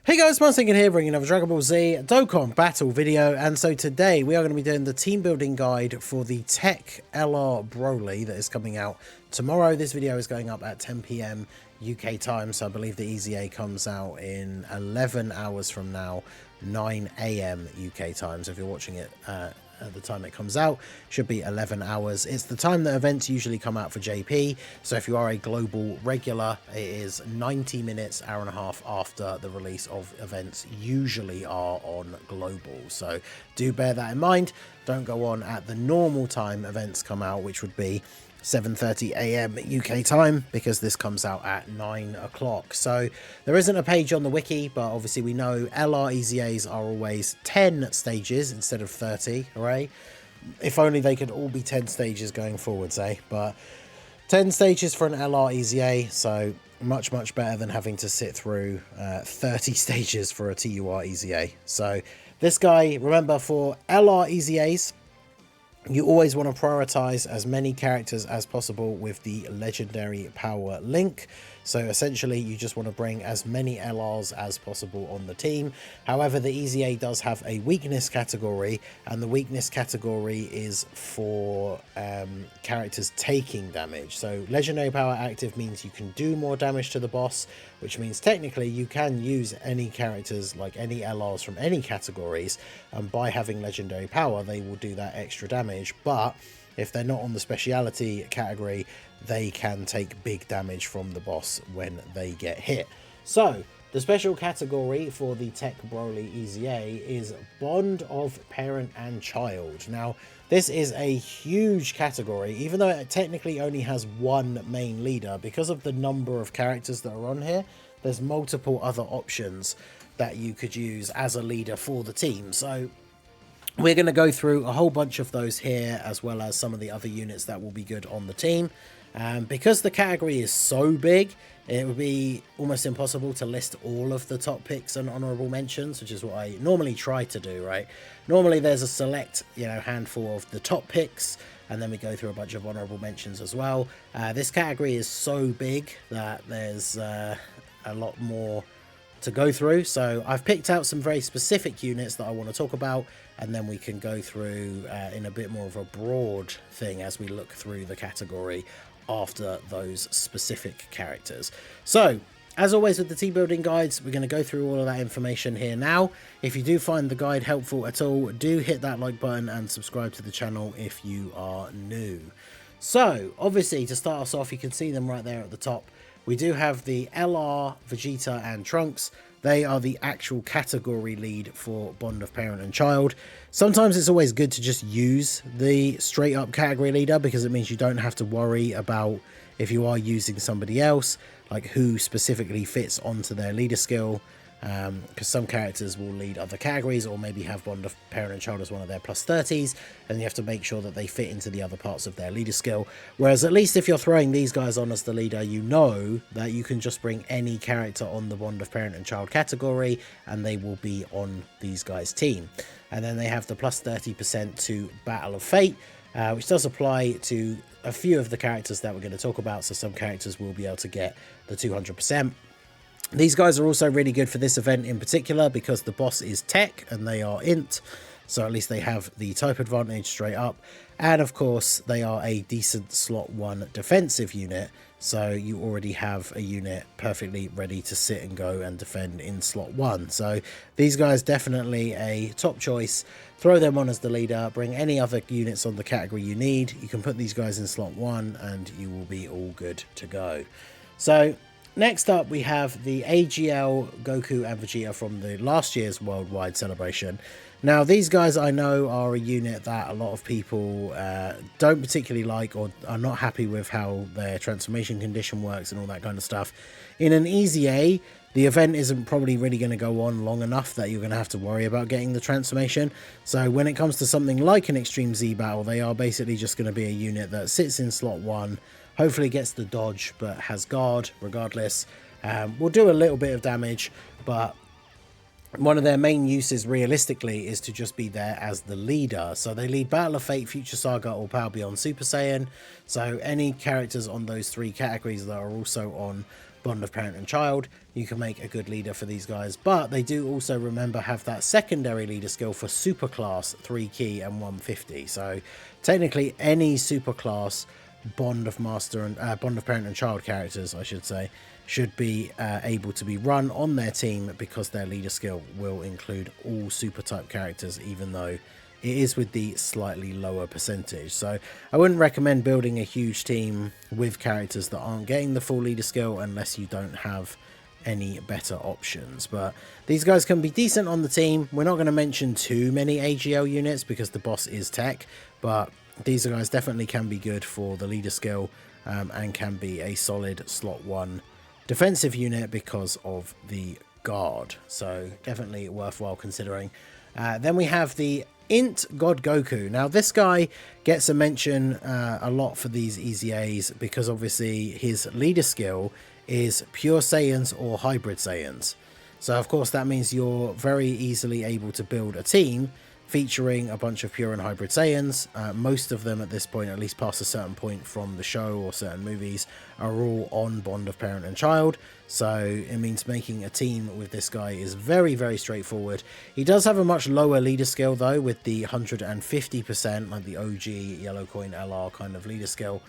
Hey guys, Thinking here, bringing another Dragon Ball Z Dokkan battle video, and so today we are going to be doing the team building guide for the TEQ LR Broly that is coming out tomorrow. This video is going up at 10 PM UK time, so I believe the EZA comes out in 11 hours from now, 9 AM UK time, so if you're watching it at the time it comes out, should be 11 hours. It's the time that events usually come out for JP, so if you are a global regular, it is 90 minutes, hour and a half after the release of events usually are on global, so do bear that in mind. Don't go on at the normal time events come out, which would be 7:30 AM UK time, because this comes out at 9 o'clock. So there isn't a page on the wiki, but obviously we know LR EZAs are always 10 stages instead of 30, right? If only they could all be 10 stages going forwards, eh? But 10 stages for an LR EZA, so much better than having to sit through 30 stages for a TUR EZA. So this guy, remember, for LR EZAs, you always want to prioritize as many characters as possible with the legendary power link. So essentially you just want to bring as many LRs as possible on the team. However, the EZA does have a weakness category, and the weakness category is for characters taking damage. So legendary power active means you can do more damage to the boss, which means technically you can use any characters, like any LRs from any categories, and by having legendary power they will do that extra damage. But if they're not on the speciality category, they can take big damage from the boss when they get hit. So the special category for the TEQ Broly EZA is Bond of Parent and Child. Now this is a huge category, even though it technically only has one main leader. Because of the number of characters that are on here, there's multiple other options that you could use as a leader for the team. So we're going to go through a whole bunch of those here, as well as some of the other units that will be good on the team. Because the category is so big, it would be almost impossible to list all of the top picks and honorable mentions, which is what I normally try to do, right? Normally there's a select, handful of the top picks, and then we go through a bunch of honorable mentions as well. This category is so big that there's a lot more to go through, so I've picked out some very specific units that I want to talk about, and then we can go through in a bit more of a broad thing as we look through the category after those specific characters. So as always with the team building guides, we're going to go through all of that information here now. If you do find the guide helpful at all, do hit that like button and subscribe to the channel if you are new. So obviously, to start us off, you can see them right there at the top. We do have the LR, Vegeta and Trunks. They are the actual category lead for Bond of Parent and Child. Sometimes it's always good to just use the straight up category leader, because it means you don't have to worry about, if you are using somebody else, like who specifically fits onto their leader skill. Because some characters will lead other categories, or maybe have Bond of Parent and Child as one of their plus 30s, and you have to make sure that they fit into the other parts of their leader skill. Whereas at least if you're throwing these guys on as the leader, you know that you can just bring any character on the Bond of Parent and Child category, and they will be on these guys' team. And then they have the plus 30% to Battle of Fate, which does apply to a few of the characters that we're going to talk about, so some characters will be able to get the 200%. These guys are also really good for this event in particular, because the boss is TEQ and they are INT, so at least they have the type advantage straight up. And of course they are a decent slot 1 defensive unit, so you already have a unit perfectly ready to sit and go and defend in slot 1. So these guys definitely a top choice. Throw them on as the leader, bring any other units on the category you need. You can put these guys in slot 1 and you will be all good to go. So next up, we have the AGL Goku and Vegeta from the last year's worldwide celebration. Now, these guys I know are a unit that a lot of people don't particularly like, or are not happy with how their transformation condition works and all that kind of stuff. In an EZA, the event isn't probably really going to go on long enough that you're going to have to worry about getting the transformation. So when it comes to something like an Extreme Z battle, they are basically just going to be a unit that sits in slot 1, hopefully gets the dodge, but has guard regardless. Will do a little bit of damage, but one of their main uses realistically is to just be there as the leader. So they lead Battle of Fate, Future Saga, or Power Beyond Super Saiyan. So any characters on those 3 categories that are also on bond of parent and child, you can make a good leader for these guys. But they do also, remember, have that secondary leader skill for superclass 3 key and 150. So technically any superclass bond of master and bond of parent and child characters, I should say, should be able to be run on their team, because their leader skill will include all super type characters, even though it is with the slightly lower percentage. So I wouldn't recommend building a huge team with characters that aren't getting the full leader skill unless you don't have any better options. But these guys can be decent on the team. We're not going to mention too many AGL units because the boss is tech, but these guys definitely can be good for the leader skill, and can be a solid slot 1 defensive unit because of the guard. So definitely worthwhile considering. Then we have the INT God Goku. Now this guy gets a mention a lot for these EZAs because obviously his leader skill is pure Saiyans or hybrid Saiyans. So of course that means you're very easily able to build a team featuring a bunch of pure and hybrid Saiyans. Most of them at this point, at least past a certain point from the show or certain movies, are all on bond of parent and child. So it means making a team with this guy is very, very straightforward. He does have a much lower leader skill though, with the 150%, like the OG yellow coin LR kind of leader skill.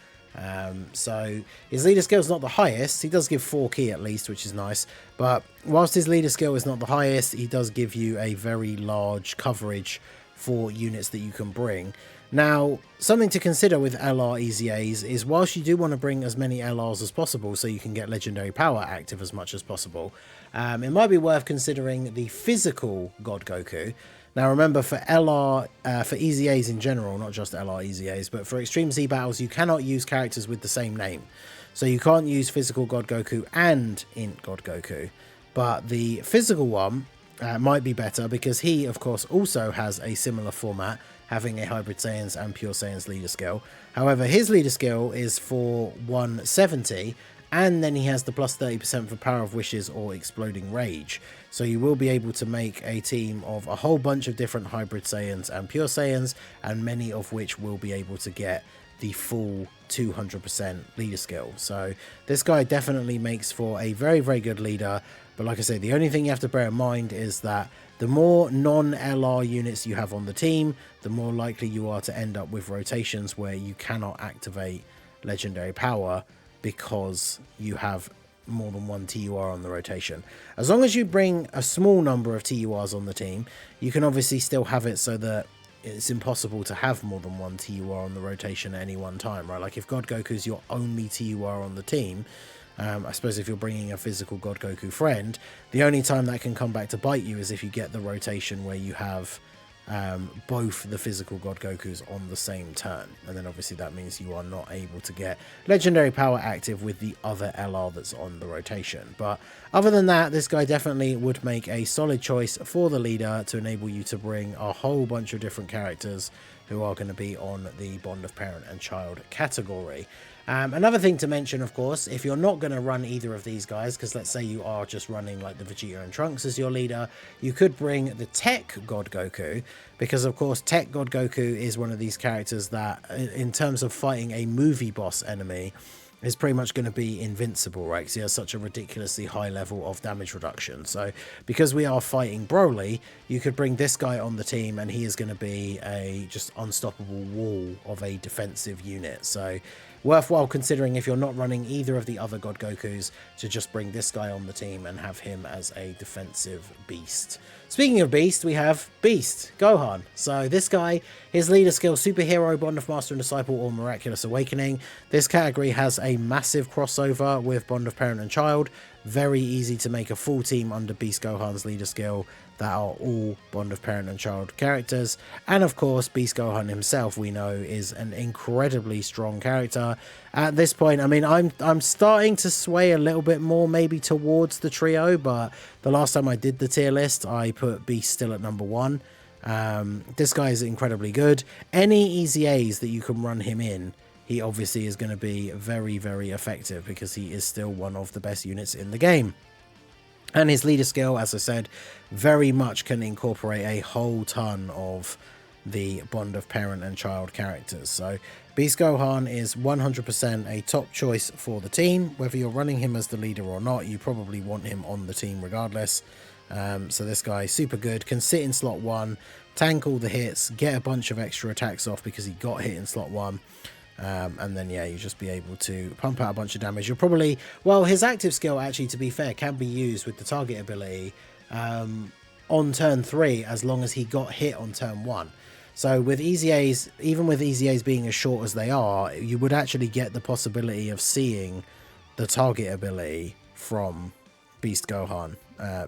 So his leader skill is not the highest. He does give 4 key at least, which is nice, but whilst his leader skill is not the highest, he does give you a very large coverage for units that you can bring. Now, something to consider with LR EZAs is, whilst you do want to bring as many LRs as possible so you can get legendary power active as much as possible, it might be worth considering the physical God Goku. Now remember, for LR, for EZAs in general, not just LR EZAs, but for Extreme Z battles, you cannot use characters with the same name. So you can't use physical God Goku and INT God Goku. But the physical one might be better because he, of course, also has a similar format, having a hybrid Saiyans and pure Saiyans leader skill. However, his leader skill is for 170, and then he has the plus 30% for Power of Wishes or Exploding Rage. So you will be able to make a team of a whole bunch of different hybrid Saiyans and pure Saiyans, and many of which will be able to get the full 200% leader skill. So this guy definitely makes for a very, very good leader. But like I say, the only thing you have to bear in mind is that the more non-LR units you have on the team, the more likely you are to end up with rotations where you cannot activate legendary power because you have more than one TUR on the rotation. As long as you bring a small number of TURs on the team, you can obviously still have it so that it's impossible to have more than one TUR on the rotation at any one time, right? Like if God Goku is your only TUR on the team, I suppose if you're bringing a physical God Goku friend, the only time that can come back to bite you is if you get the rotation where you have both the physical God Gokus on the same turn, and then obviously that means you are not able to get legendary power active with the other LR that's on the rotation. But other than that, this guy definitely would make a solid choice for the leader to enable you to bring a whole bunch of different characters who are going to be on the bond of parent and child category. Another thing to mention, of course, if you're not going to run either of these guys, because let's say you are just running like the Vegeta and Trunks as your leader, you could bring the TEQ God Goku, because of course TEQ God Goku is one of these characters that, in terms of fighting a movie boss enemy, is pretty much going to be invincible, right? Because he has such a ridiculously high level of damage reduction. So because we are fighting Broly, you could bring this guy on the team and he is going to be a just unstoppable wall of a defensive unit. So worthwhile considering, if you're not running either of the other God Gokus, to just bring this guy on the team and have him as a defensive beast. Speaking of beast, we have Beast Gohan. So this guy, his leader skill, Superhero, Bond of Master and Disciple, or Miraculous Awakening. This category has a massive crossover with Bond of Parent and Child. Very easy to make a full team under Beast Gohan's leader skill that are all Bond of Parent and Child characters. And of course, Beast Gohan himself, we know, is an incredibly strong character. At this point, I mean, I'm starting to sway a little bit more maybe towards the trio, but the last time I did the tier list, I put Beast still at number 1. This guy is incredibly good. Any EZAs that you can run him in, he obviously is going to be very, very effective because he is still one of the best units in the game. And his leader skill, as I said, very much can incorporate a whole ton of the bond of parent and child characters. So Beast Gohan is 100% a top choice for the team. Whether you're running him as the leader or not, you probably want him on the team regardless. So this guy, super good, can sit in slot 1, tank all the hits, get a bunch of extra attacks off because he got hit in slot 1. And then, yeah, you just be able to pump out a bunch of damage. You're probably, well, his active skill, actually, to be fair, can be used with the target ability on turn 3 as long as he got hit on turn 1. So with EZAs, even with EZAs being as short as they are, you would actually get the possibility of seeing the target ability from Beast Gohan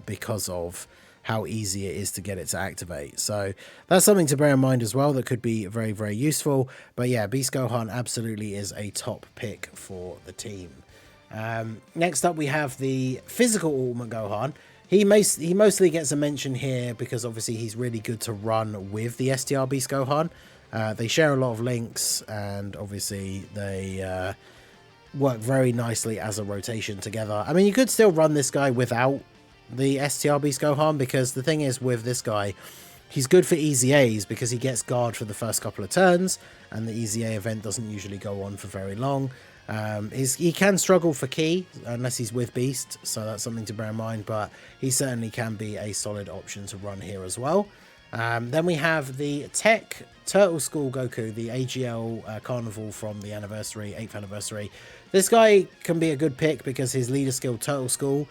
because of how easy it is to get it to activate. So that's something to bear in mind as well that could be very, very useful. But yeah, Beast Gohan absolutely is a top pick for the team. Next up, we have the physical Ultimate Gohan. He mostly gets a mention here because obviously he's really good to run with the STR Beast Gohan. They share a lot of links, and obviously they work very nicely as a rotation together. I mean, you could still run this guy without the STR Beast Gohan, because the thing is with this guy, he's good for EZAs because he gets guard for the first couple of turns, and the EZA event doesn't usually go on for very long. He can struggle for key unless he's with Beast, so that's something to bear in mind, but he certainly can be a solid option to run here as well. Then we have the TEQ Turtle School Goku, the AGL Carnival from the anniversary, 8th anniversary. This guy can be a good pick because his leader skill, Turtle School,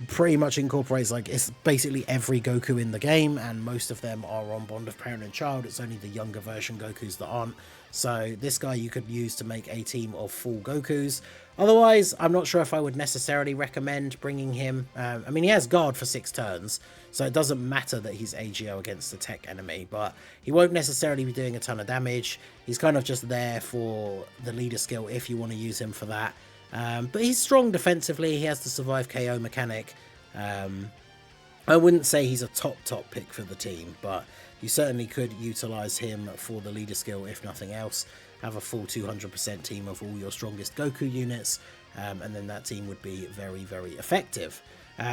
pretty much incorporates, like, it's basically every Goku in the game, and most of them are on Bond of Parent and Child. It's only the younger version Gokus that aren't. So this guy you could use to make a team of full Gokus. Otherwise, I'm not sure if I would necessarily recommend bringing him. I mean, he has guard for 6 turns, so it doesn't matter that he's AGL against the TEQ enemy, but he won't necessarily be doing a ton of damage. He's kind of just there for the leader skill if you want to use him for that. But he's strong defensively. He has the survive KO mechanic. I wouldn't say he's a top pick for the team, but you certainly could utilize him for the leader skill if nothing else. Have a full 200% team of all your strongest Goku units, and then that team would be very, very effective.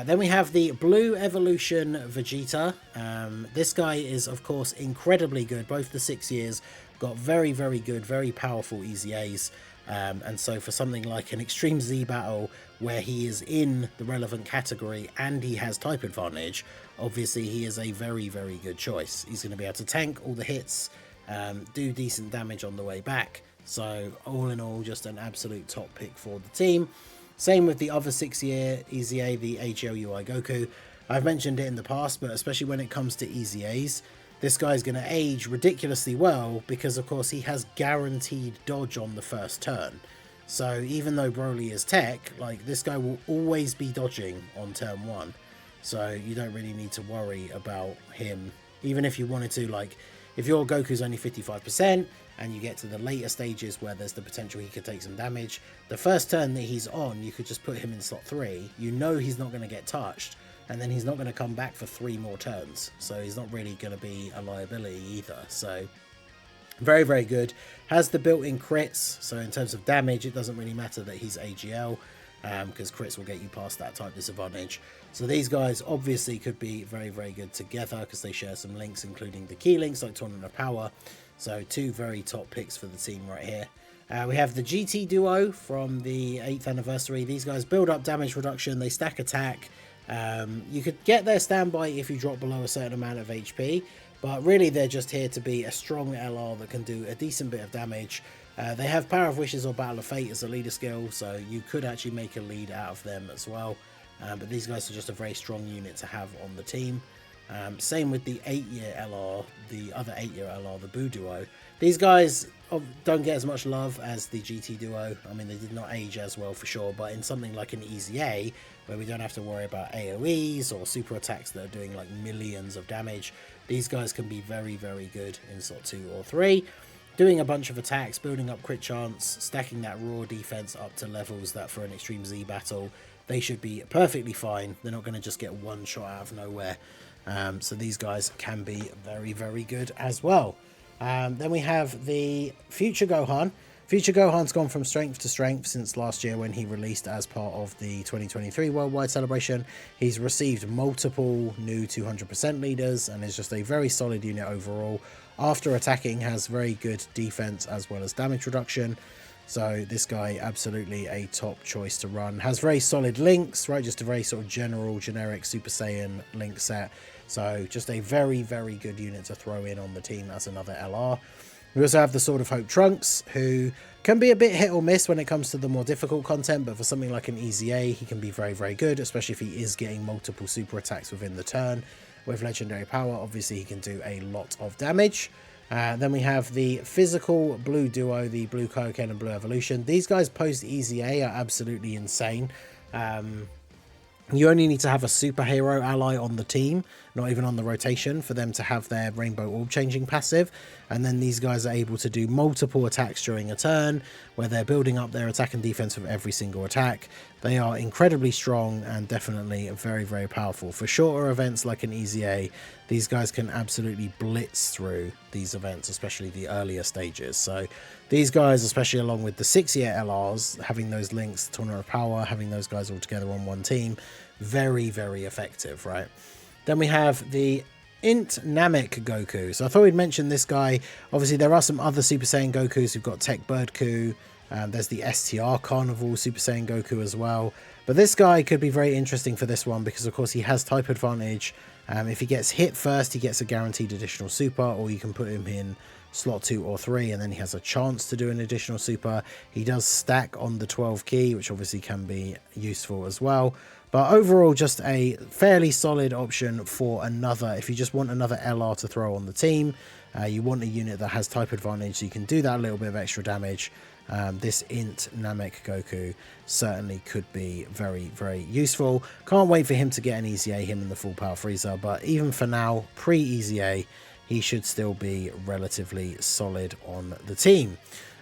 Then we have the Blue Evolution Vegeta. This guy is, of course, incredibly good. Both the 6 years got very, very good, very powerful EZAs. And so for something like an Extreme Z battle where he is in the relevant category and he has type advantage, obviously he is a very, very good choice. He's going to be able to tank all the hits, do decent damage on the way back. So all in all, just an absolute top pick for the team. Same with the other 6-year EZA, the AGL UI Goku. I've mentioned it in the past, but especially when it comes to EZAs, this guy's going to age ridiculously well because, of course, he has guaranteed dodge on the first turn. So even though Broly is tech, like, this guy will always be dodging on turn 1. So you don't really need to worry about him. Even if you wanted to, like, if your Goku's only 55% and you get to the later stages where there's the potential he could take some damage, the first turn that he's on, you could just put him in slot 3. You know he's not going to get touched, and then he's not going to come back for 3 more turns. So he's not really going to be a liability either. So very, very good. Has the built-in crits, so in terms of damage, it doesn't really matter that he's AGL, because crits will get you past that type disadvantage. So these guys obviously could be very, very good together because they share some links, including the key links like Tournament of Power. So 2 very top picks for the team right here. We have the GT Duo from the 8th anniversary. These guys build up damage reduction, they stack attack. You could get their standby if you drop below a certain amount of HP, but really they're just here to be a strong LR that can do a decent bit of damage. They have Power of Wishes or Battle of Fate as a leader skill, so you could actually make a lead out of them as well. But these guys are just a very strong unit to have on the team. Same with the 8-year LR, the other 8-year LR, the Boo Duo. These guys don't get as much love as the GT Duo. I mean, they did not age as well for sure, but in something like an EZA, where we don't have to worry about AoEs or super attacks that are doing like millions of damage, these guys can be very, very good in slot 2 or 3. Doing a bunch of attacks, building up crit chance, stacking that raw defense up to levels that for an Extreme Z battle, they should be perfectly fine. They're not going to just get one shot out of nowhere. So these guys can be very, very good as well. Then we have the Future Gohan. Future Gohan's gone from strength to strength since last year when he released as part of the 2023 Worldwide Celebration. He's received multiple new 200% leaders and is just a very solid unit overall. After attacking, has very good defense as well as damage reduction. So this guy, absolutely a top choice to run. Has very solid links, right? Just a very sort of generic Super Saiyan link set. So just a very, very good unit to throw in on the team as another LR. We also have the Sword of Hope Trunks, who can be a bit hit or miss when it comes to the more difficult content, but for something like an EZA, he can be very, very good, especially if he is getting multiple super attacks within the turn. With legendary power, obviously he can do a lot of damage. Then we have the physical blue duo, the Blue Kaioken and Blue Evolution. These guys post EZA are absolutely insane. You only need to have a superhero ally on the team, not even on the rotation, for them to have their Rainbow Orb changing passive. And then these guys are able to do multiple attacks during a turn, where they're building up their attack and defense with every single attack. They are incredibly strong and definitely very, very powerful. For shorter events like an EZA, these guys can absolutely blitz through these events, especially the earlier stages. So these guys, especially along with the 6-year LRs, having those links, Tournament of Power, having those guys all together on one team, very, very effective, right? Then we have the INT Namek Goku. So I thought we'd mention this guy. Obviously, there are some other Super Saiyan Gokus who've got Tech Birdku. There's the STR Carnival Super Saiyan Goku as well. But this guy could be very interesting for this one because, of course, he has type advantage. If he gets hit first, he gets a guaranteed additional super, or you can put him in slot 2 or 3, and then he has a chance to do an additional super. He does stack on the 12 key, which obviously can be useful as well. But overall, just a fairly solid option for another, if you just want another LR to throw on the team, you want a unit that has type advantage, so you can do that little bit of extra damage. This INT Namek Goku certainly could be very, very useful. Can't wait for him to get an EZA, him and the full power Frieza, but even for now, pre-EZA, he should still be relatively solid on the team.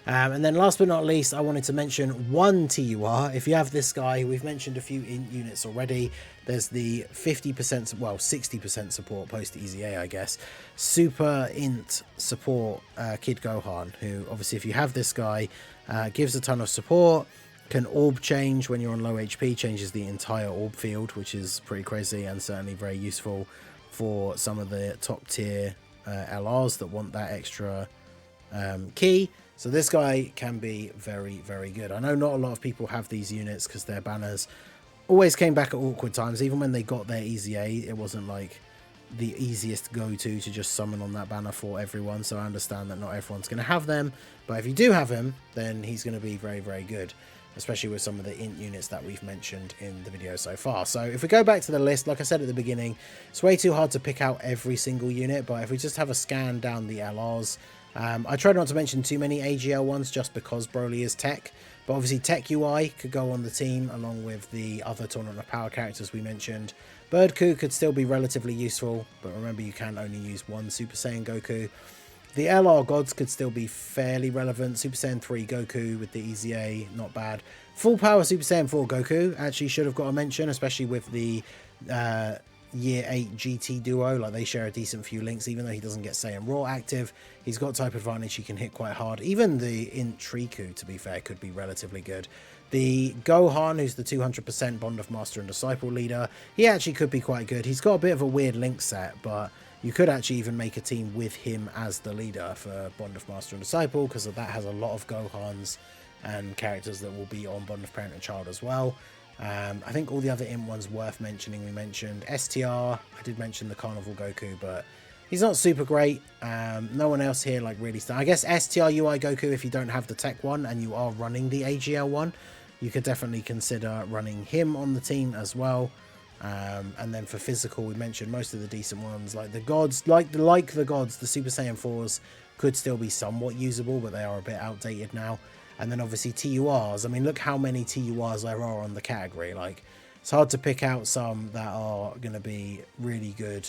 And then last but not least, I wanted to mention one TUR. If you have this guy, we've mentioned a few INT units already. There's the 50%, well, 60% support post EZA, I guess. Super INT support Kid Gohan, who obviously if you have this guy, gives a ton of support, can orb change when you're on low HP, changes the entire orb field, which is pretty crazy and certainly very useful for some of the top tier LRs that want that extra key. So this guy can be very, very good. I know not a lot of people have these units because their banners always came back at awkward times. Even when they got their EZA, it wasn't like the easiest go-to to just summon on that banner for everyone. So I understand that not everyone's going to have them. But if you do have him, then he's going to be very, very good, especially with some of the INT units that we've mentioned in the video so far. So if we go back to the list, like I said at the beginning, it's way too hard to pick out every single unit. But if we just have a scan down the LRs, I tried not to mention too many AGL ones just because Broly is tech, but obviously Tech UI could go on the team along with the other Tournament of Power characters we mentioned. Birdku could still be relatively useful, but remember you can only use one Super Saiyan Goku. The LR gods could still be fairly relevant. Super Saiyan 3 Goku with the EZA, not bad. Full power Super Saiyan 4 Goku actually should have got a mention, especially with the Year 8 GT duo. Like, they share a decent few links, even though he doesn't get Saiyan Raw active. He's got type advantage, he can hit quite hard. Even the INT Triku, to be fair, could be relatively good. The Gohan, who's the 200% Bond of Master and Disciple leader, he actually could be quite good. He's got a bit of a weird link set, but you could actually even make a team with him as the leader for Bond of Master and Disciple, because that has a lot of Gohans and characters that will be on Bond of Parent and Child as well. I think all the other INT ones worth mentioning. We mentioned STR, I did mention the Carnival Goku, but he's not super great. No one else here like really I guess STR UI Goku, if you don't have the tech one and you are running the AGL one, you could definitely consider running him on the team as well. And then for physical, we mentioned most of the decent ones, like the gods, like the gods, the Super Saiyan 4s could still be somewhat usable, but they are a bit outdated now. And then obviously TURs. I mean, look how many TURs there are on the category. Like, it's hard to pick out some that are going to be really good.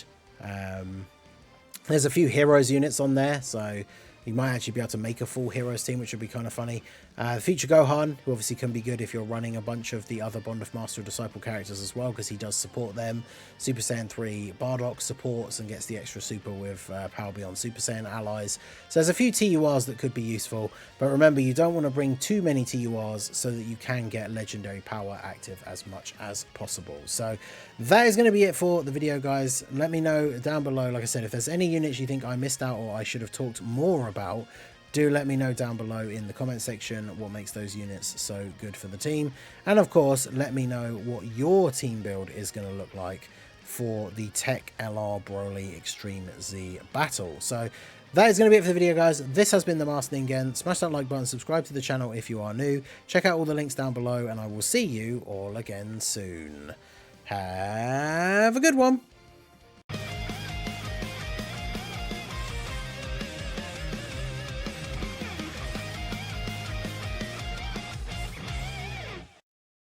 There's a few heroes units on there, so You might actually be able to make a full heroes team, which would be kind of funny. The Future Gohan, who obviously can be good if you're running a bunch of the other Bond of Master and Disciple characters as well, because he does support them. Super Saiyan 3 Bardock supports and gets the extra super with Power Beyond Super Saiyan allies. So there's a few TURs that could be useful, but remember, you don't want to bring too many TURs so that you can get legendary power active as much as possible. So that is going to be it for the video, guys. Let me know down below, like I said, if there's any units you think I missed out or I should have talked more about. Do let me know down below in the comment section what makes those units so good for the team. And of course, let me know what your team build is going to look like for the TEQ LR Broly Extreme Z battle. So that is going to be it for the video, guys. This has been the Master Ningen. Smash that like button, subscribe to the channel if you are new. Check out all the links down below, and I will see you all again soon. Have a good one.